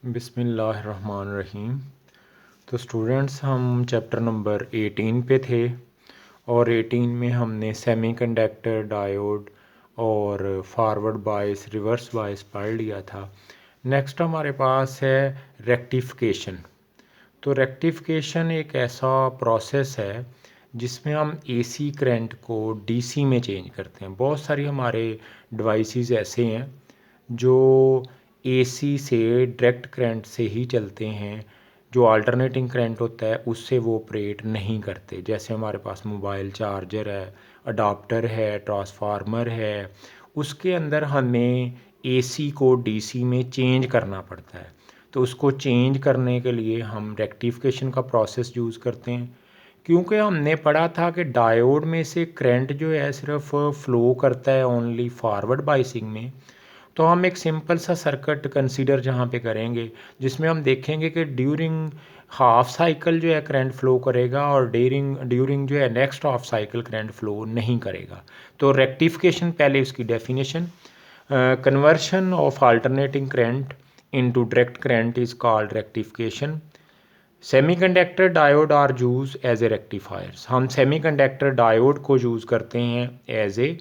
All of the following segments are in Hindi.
बिस्मिल्लाहिर्रहमानिर्रहीम। तो स्टूडेंट्स हम चैप्टर नंबर 18 पे थे और 18 में हमने सेमीकंडक्टर डायोड और फॉरवर्ड बायस रिवर्स बायस पढ़ लिया था। नेक्स्ट हमारे पास है रेक्टिफिकेशन। तो रेक्टिफिकेशन एक ऐसा प्रोसेस है जिसमें हम एसी करंट को डीसी में चेंज करते हैं। बहुत सारी हमारे डिवाइसेस ऐसे हैं जो एसी से डायरेक्ट करंट से ही चलते हैं, जो अल्टरनेटिंग करंट होता है उससे वो ऑपरेट नहीं करते। जैसे हमारे पास मोबाइल चार्जर है, अडाप्टर है, ट्रांसफार्मर है, उसके अंदर हमें एसी को डीसी में चेंज करना पड़ता है। तो उसको चेंज करने के लिए हम रेक्टिफिकेशन का प्रोसेस यूज़ करते हैं। क्योंकि हमने पढ़ा था कि डायोड में से करंट जो है सिर्फ फ़्लो करता है ओनली फॉरवर्ड बाइसिंग में। तो हम एक सिंपल सा सर्किट कंसीडर जहाँ पे करेंगे जिसमें हम देखेंगे कि ड्यूरिंग हाफ साइकिल जो है करंट फ़्लो करेगा और ड्यूरिंग जो है next half cycle current flow नहीं करेगा। तो रेक्टिफिकेशन, पहले उसकी definition, conversion of alternating current into direct current is called rectification. Semiconductor diode are use as a rectifiers. हम सेमीकंडक्टर डायोड को यूज़ करते हैं एज ए,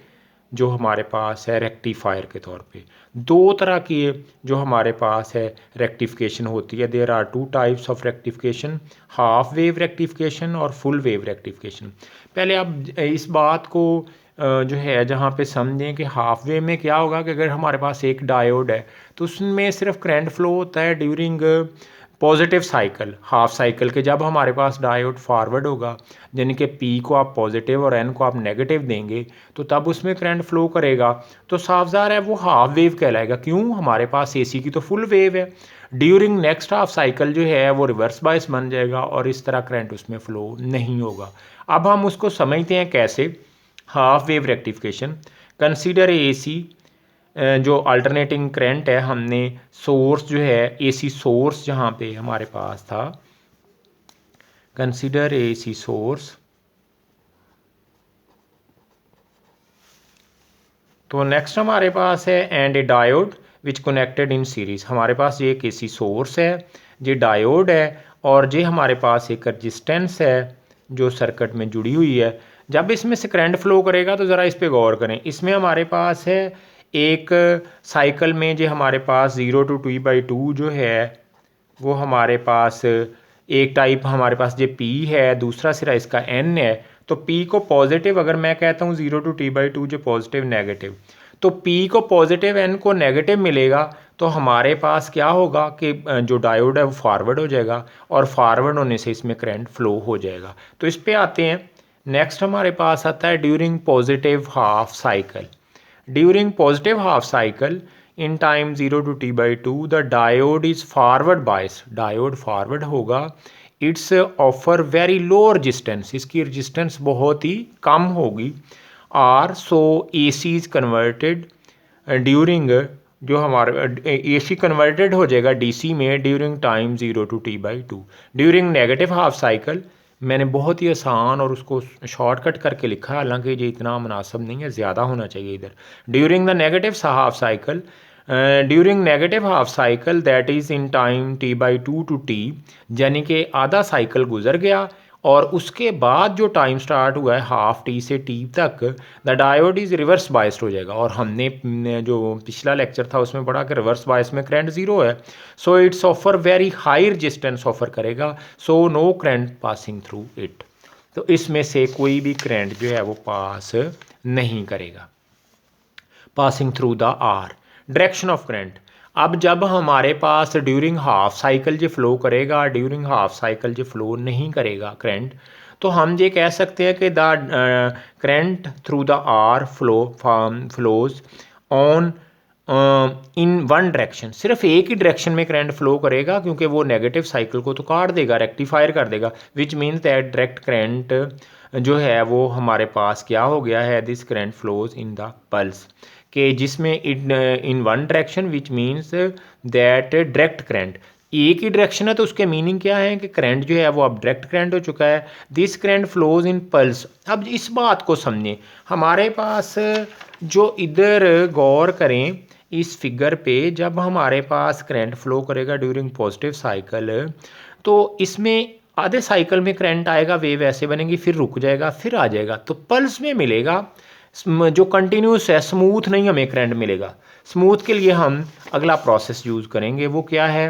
जो हमारे पास है रेक्टिफायर के तौर पे। दो तरह की जो हमारे पास है रेक्टिफिकेशन होती है। There are two types of rectification, half wave rectification और फुल वेव रेक्टिफिकेशन। पहले आप इस बात को जो है जहाँ पे समझें कि हाफ वेव में क्या होगा कि अगर हमारे पास एक डायोड है तो उसमें सिर्फ करंट फ्लो होता है during positive cycle, half cycle के। जब हमारे पास डायोड फॉरवर्ड होगा, यानी कि पी को आप पॉजिटिव और एन को आप नेगेटिव देंगे, तो तब उसमें करंट फ्लो करेगा। तो साफ ज़ाहिर है वो हाफ वेव कहलाएगा। क्यों? हमारे पास एसी की तो फुल वेव है। ड्यूरिंग नेक्स्ट हाफ साइकिल जो है वो रिवर्स बायस बन जाएगा और इस तरह करंट उसमें फ्लो नहीं होगा। अब हम उसको समझते हैं कैसे। Half wave rectification, consider AC, जो अल्टरनेटिंग करंट है, हमने सोर्स जो है एसी सोर्स जहाँ पे हमारे पास था, कंसीडर एसी सोर्स। तो नेक्स्ट हमारे पास है and A diode which connected in series. हमारे पास ये एक एसी सोर्स है, ये डायोड है और ये हमारे पास एक रजिस्टेंस है जो सर्किट में जुड़ी हुई है। जब इसमें से करंट फ्लो करेगा तो ज़रा इस पर गौर करें। इसमें हमारे पास है एक साइकिल में जो हमारे पास 0 to T/2 जो है वो हमारे पास एक टाइप, हमारे पास जो पी है, दूसरा सिरा इसका एन है। तो पी को पॉजिटिव अगर मैं कहता हूँ 0 to T/2 जो पॉजिटिव नेगेटिव, तो पी को पॉजिटिव, एन को नेगेटिव मिलेगा। तो हमारे पास क्या होगा कि जो डायोड है वो फॉरवर्ड हो जाएगा और फॉरवर्ड होने से इसमें करंट फ्लो हो जाएगा। तो इस पे आते हैं। नेक्स्ट हमारे पास आता है during positive half cycle. During positive half cycle in time 0 to T/2 the diode is forward biased, diode forward होगा। It's offer very low resistance, इसकी resistance बहुत ही कम होगी। Are so A C is converted during, जो हमारे ए सी कन्वर्टेड हो जाएगा डी सी में during time 0 to T/2। During negative half cycle, मैंने बहुत ही आसान और उसको शॉर्टकट करके लिखा है, हालांकि ये इतना मुनासिब नहीं है, ज़्यादा होना चाहिए इधर। During the negative half cycle, during negative half cycle that is in time T/2 to T, यानी कि आधा साइकिल गुजर गया और उसके बाद जो टाइम स्टार्ट हुआ है हाफ टी से टी तक, the diode is reverse biased हो जाएगा। और हमने जो पिछला लेक्चर था उसमें पढ़ा कि रिवर्स बायस में करंट ज़ीरो है। So it's offer very high resistance offer करेगा, so no current passing through it. तो इसमें से कोई भी करंट जो है वो पास नहीं करेगा। Passing through the R, direction of current. अब जब हमारे पास ड्यूरिंग हाफ साइकिल जो फ्लो करेगा, ड्यूरिंग हाफ साइकिल जो फ्लो नहीं करेगा करंट, तो हम ये कह सकते हैं कि the current through the are flows on in one direction. सिर्फ एक ही डायरेक्शन में करंट फ्लो करेगा क्योंकि वो नेगेटिव साइकिल को तो काट देगा, रेक्टिफायर कर देगा। Which means that direct current जो है वो हमारे पास क्या हो गया है, this current flows in the pulse, कि जिसमें इन one direction, which means that direct current एक ही डायरेक्शन है। तो उसके मीनिंग क्या है कि करंट जो है वो अब डायरेक्ट करंट हो चुका है। This current flows in pulse. अब इस बात को समझें, हमारे पास जो इधर गौर करें, इस फिगर पे जब हमारे पास करंट फ्लो करेगा ड्यूरिंग पॉजिटिव साइकिल, तो इसमें आधे साइकिल में करंट आएगा, वेव ऐसे बनेगी, फिर रुक जाएगा, फिर आ जाएगा, तो पल्स में मिलेगा जो कंटिन्यूस है, स्मूथ नहीं हमें करंट मिलेगा। स्मूथ के लिए हम अगला प्रोसेस यूज़ करेंगे, वो क्या है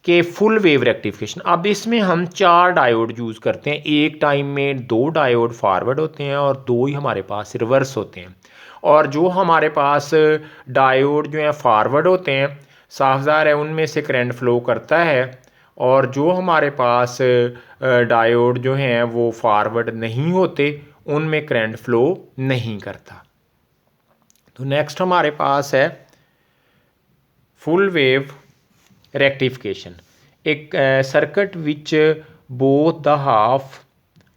कि फुल वेव रेक्टिफिकेशन। अब इसमें हम 4 डायोड यूज़ करते हैं, एक टाइम में 2 डायोड फॉरवर्ड होते हैं और 2 ही हमारे पास रिवर्स होते हैं। और जो हमारे पास डायोड जो हैं फॉरवर्ड होते हैं, साफ ज़ाहिर है उनमें से करंट फ्लो करता है, और जो हमारे पास डायोड जो हैं वो फॉरवर्ड नहीं होते, उनमें करंट फ्लो नहीं करता। तो नेक्स्ट हमारे पास है फुल वेव रेक्टिफिकेशन, एक circuit which both the half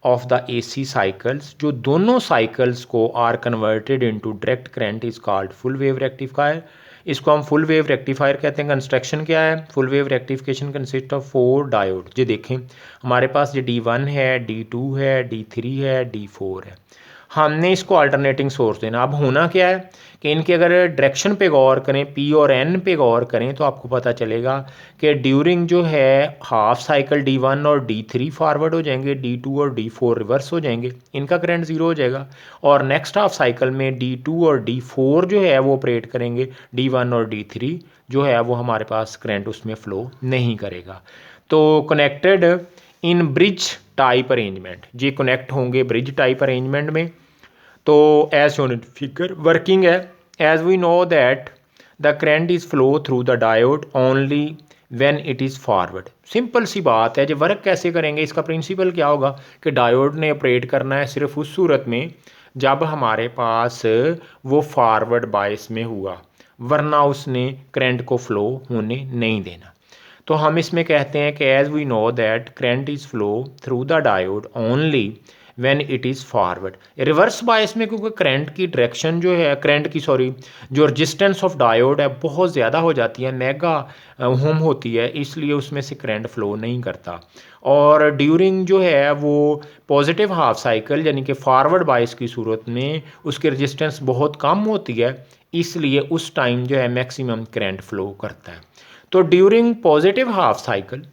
of the AC cycles, जो दोनों साइकिल्स को are converted into direct current is called full wave rectifier. इसको हम फुल वेव रेक्टिफायर कहते हैं। कंस्ट्रक्शन क्या है? Full wave rectification consist of 4 diode. जो देखें हमारे पास जो D1 है, D2 है, D3 है, D4 है। हमने इसको अल्टरनेटिंग सोर्स देना। अब होना क्या है कि इनके अगर डायरेक्शन पे गौर करें, P और N पे गौर करें, तो आपको पता चलेगा कि ड्यूरिंग जो है हाफ साइकिल D1 और D3 फॉरवर्ड हो जाएंगे, D2 और D4 रिवर्स हो जाएंगे, इनका करंट ज़ीरो हो जाएगा। और नेक्स्ट हाफ साइकिल में D2 और D4 जो है वो ऑपरेट करेंगे, D1 और D3 जो है वो हमारे पास करंट उसमें फ़्लो नहीं करेगा। तो connected in bridge type arrangement, ये कनेक्ट होंगे ब्रिज टाइप अरेंजमेंट में। तो as shown in figure working है, as we know that the current is flow through the diode only when it is forward. Simple सी बात है। जो वर्क कैसे करेंगे, इसका प्रिंसिपल क्या होगा कि डायोड ने ऑपरेट करना है सिर्फ उस सूरत में जब हमारे पास वो फॉरवर्ड बायस में हुआ, वरना उसने करंट को फ्लो होने नहीं देना। तो हम इसमें कहते हैं कि as we know that current is flow through the diode only when it is forward. Reverse bias में क्योंकि करंट की डायरेक्शन जो है, करंट की जो रेजिस्टेंस ऑफ डायोड है बहुत ज़्यादा हो जाती है, मेगा ओम होती है, इसलिए उसमें से करंट फ्लो नहीं करता। और ड्यूरिंग जो है वो पॉजिटिव हाफ साइकिल यानी कि फॉरवर्ड बायस की सूरत में उसकी रेजिस्टेंस बहुत कम होती है, इसलिए उस टाइम जो है मैक्सिमम करंट फ्लो करता है। तो ड्यूरिंग पॉजिटिव हाफ साइकिल,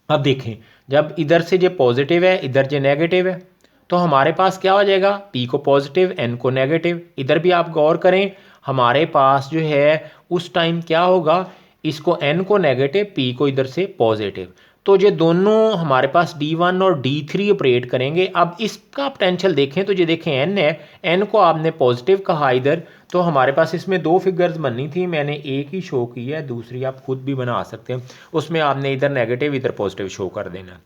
अब देखें जब इधर से जो पॉजिटिव है, इधर जो नेगेटिव है, तो हमारे पास क्या हो जाएगा, P को पॉजिटिव, N को नेगेटिव। इधर भी आप गौर करें, हमारे पास जो है उस टाइम क्या होगा, इसको N को नेगेटिव, P को इधर से पॉजिटिव। तो ये दोनों हमारे पास D1 और D3 ऑपरेट करेंगे। अब इसका पोटेंशियल देखें तो ये देखें N है, N को आपने पॉजिटिव कहा इधर, तो हमारे पास इसमें 2 फिगर्स बननी थी, मैंने एक ही शो की है, दूसरी आप खुद भी बना सकते हैं। उसमें आपने इधर नेगेटिव इधर पॉजिटिव शो कर देना।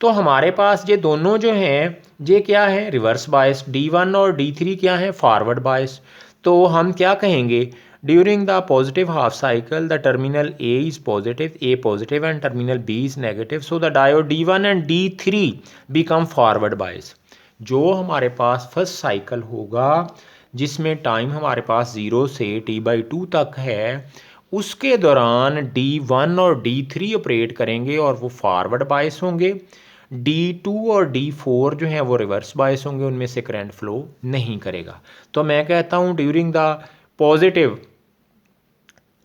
तो हमारे पास ये दोनों जो हैं ये क्या है, रिवर्स बायस। D1 और D3 क्या है, फॉरवर्ड बायस। तो हम क्या कहेंगे, during the positive half cycle the terminal A is positive, A positive and terminal B is negative, so the diode D1 and D3 become forward bias. जो हमारे पास फर्स्ट साइकिल होगा जिसमें टाइम हमारे पास 0 से T/2 तक है, उसके दौरान D1 और D3 ऑपरेट करेंगे और वो फॉरवर्ड बायस होंगे। D2 और D4 जो हैं वो रिवर्स बायस होंगे, उनमें से करंट फ्लो नहीं करेगा। तो मैं कहता हूँ during the positive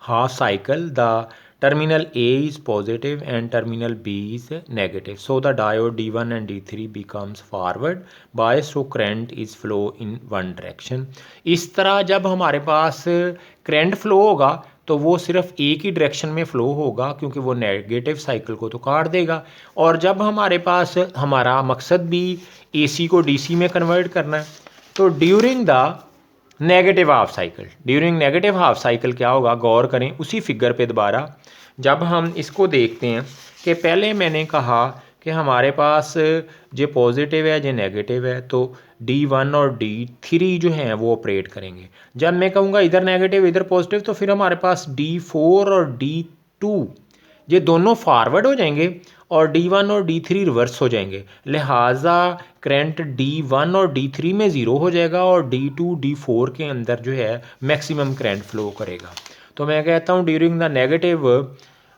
half cycle the terminal A is positive and terminal B is negative, so the diode D1 and D3 becomes forward bias, so current is flow in one direction। इस तरह जब हमारे पास करंट फ्लो होगा तो वो सिर्फ एक ही डायरेक्शन में फ़्लो होगा, क्योंकि वो नेगेटिव साइकिल को तो काट देगा। और जब हमारे पास हमारा मकसद भी AC को DC में कन्वर्ट करना है, तो during the negative half cycle, during negative half cycle क्या होगा, गौर करें उसी फिगर पे दोबारा। जब हम इसको देखते हैं कि पहले मैंने कहा कि हमारे पास जो पॉजिटिव है जो नेगेटिव है, तो D1 और D3 जो हैं वो ऑपरेट करेंगे। जब मैं कहूँगा इधर नेगेटिव इधर पॉजिटिव, तो फिर हमारे पास D4 और D2 ये दोनों फॉरवर्ड हो जाएंगे और D1 और D3 रिवर्स हो जाएंगे, लिहाजा करंट D1 और D3 में ज़ीरो हो जाएगा और D2 D4 के अंदर जो है मैक्सिमम करंट फ्लो करेगा। तो मैं कहता हूँ during the negative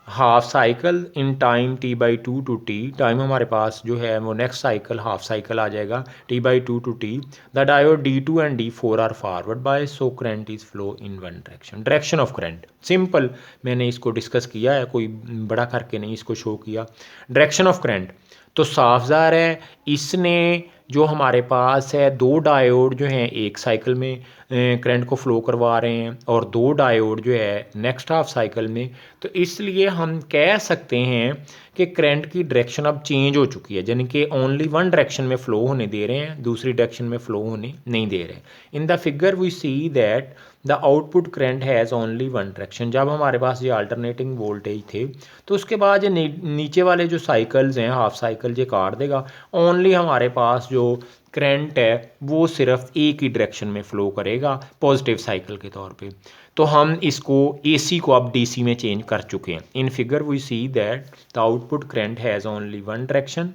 half cycle in time t/2 to T, time हमारे पास जो है वो नेक्स्ट साइकिल हाफ साइकिल आ जाएगा t/2 to T. The diode D2 and D4 are forward bias, so current is flow in one direction. Direction of current simple, मैंने इसको डिस्कस किया है, कोई बड़ा करके नहीं इसको शो किया। डायरेक्शन ऑफ करंट तो साफ ज़ाहिर है, इसने जो हमारे पास है दो डायोड जो हैं एक साइकिल में करंट को फ्लो करवा रहे हैं और दो डायोड जो है नेक्स्ट हाफ साइकिल में, तो इसलिए हम कह सकते हैं कि करंट की डायरेक्शन अब चेंज हो चुकी है, यानी कि ओनली वन डायरेक्शन में फ़्लो होने दे रहे हैं, दूसरी डायरेक्शन में फ़्लो होने नहीं दे रहे। In the figure we see that the output current has only one direction. जब हमारे पास ये अल्टरनेटिंग वोल्टेज थे तो उसके बाद ये नीचे वाले जो साइकिल्स हैं हाफ साइकिल ये काट देगा, ओनली हमारे पास जो करंट है वो सिर्फ एक ही डायरेक्शन में फ़्लो करेगा पॉजिटिव साइकिल के तौर पे। तो हम इसको AC को अब DC में चेंज कर चुके हैं। In figure we see that the output current has only one direction,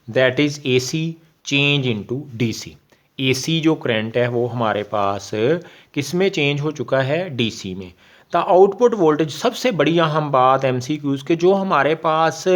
that is AC change into DC। AC जो करंट है वो हमारे पास किस में चेंज हो चुका है, DC में। द आउटपुट वोल्टेज, सबसे बड़ी अहम बात MCQs के, जो हमारे पास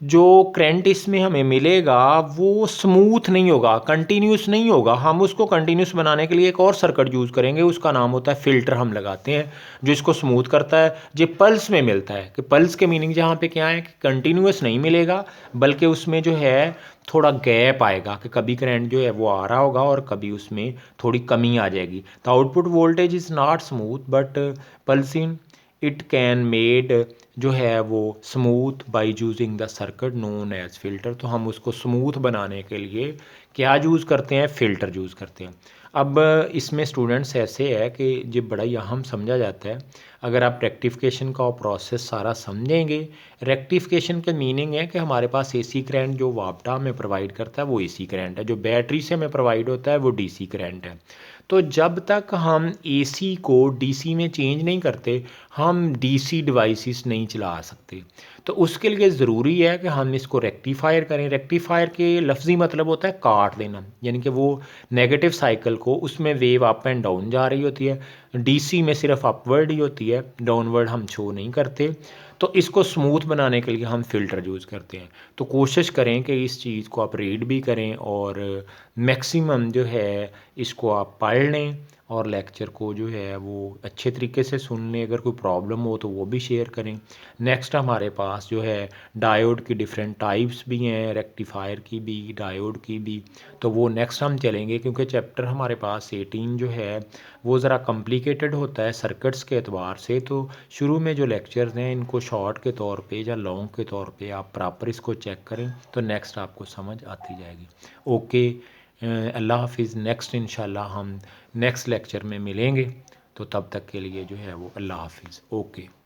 जो करंट इसमें हमें मिलेगा वो स्मूथ नहीं होगा, कंटिन्यूस नहीं होगा। हम उसको कंटिन्यूस बनाने के लिए एक और सर्किट यूज़ करेंगे, उसका नाम होता है फ़िल्टर, हम लगाते हैं जो इसको स्मूथ करता है। जो पल्स में मिलता है कि पल्स के मीनिंग जहाँ पे क्या है कि कंटिन्यूस नहीं मिलेगा, बल्कि उसमें जो है थोड़ा गैप आएगा कि कभी करंट जो है वो आ रहा होगा और कभी उसमें थोड़ी कमी आ जाएगी। तो output voltage is not smooth but pulsing, it can made जो है वो smooth by using the circuit known as filter. तो हम उसको स्मूथ बनाने के लिए क्या यूज़ करते हैं, फ़िल्टर यूज़ करते हैं। अब इसमें स्टूडेंट्स ऐसे है कि ये बड़ा ही अहम समझा जाता है। अगर आप रेक्टिफिकेशन का प्रोसेस सारा समझेंगे, रेक्टिफिकेशन का मीनिंग है कि हमारे पास AC करंट जो वापटा हमें प्रोवाइड करता है वो AC करंट है, जो बैटरी से हमें प्रोवाइड होता है वो DC करंट है। तो जब तक हम AC को DC में चेंज नहीं करते, हम DC डिवाइसेस नहीं चला सकते। तो उसके लिए ज़रूरी है कि हम इसको रेक्टिफायर करें। रेक्टिफायर के लफ्ज़ी मतलब होता है काट देना, यानी कि वो नेगेटिव साइकिल को, उसमें वेव अप एंड डाउन जा रही होती है, DC में सिर्फ अपवर्ड ही होती है, डाउनवर्ड हम शो नहीं करते। तो इसको स्मूथ बनाने के लिए हम फ़िल्टर यूज़ करते हैं। तो कोशिश करें कि इस चीज़ को आप रीड भी करें और मैक्सिमम जो है इसको आप पढ़ लें और लेक्चर को जो है वो अच्छे तरीके से सुन लें। अगर कोई प्रॉब्लम हो तो वो भी शेयर करें। नेक्स्ट हमारे पास जो है डायोड की डिफरेंट टाइप्स भी हैं, रेक्टिफायर की भी, डायोड की भी, तो वो नेक्स्ट हम चलेंगे, क्योंकि चैप्टर हमारे पास 18 जो है वो ज़रा कॉम्प्लिकेटेड होता है सर्किट्स के एतबार से। तो शुरू में जो लेक्चर्स हैं इनको शॉर्ट के तौर पे या लॉन्ग के तौर पे आप प्रॉपर इसको चेक करें तो नेक्स्ट आपको समझ आती जाएगी। ओके, अल्लाह हाफिज़। नेक्स्ट इंशाल्लाह हम नेक्स्ट लेक्चर में मिलेंगे, तो तब तक के लिए जो है वो अल्लाह हाफिज़। ओके।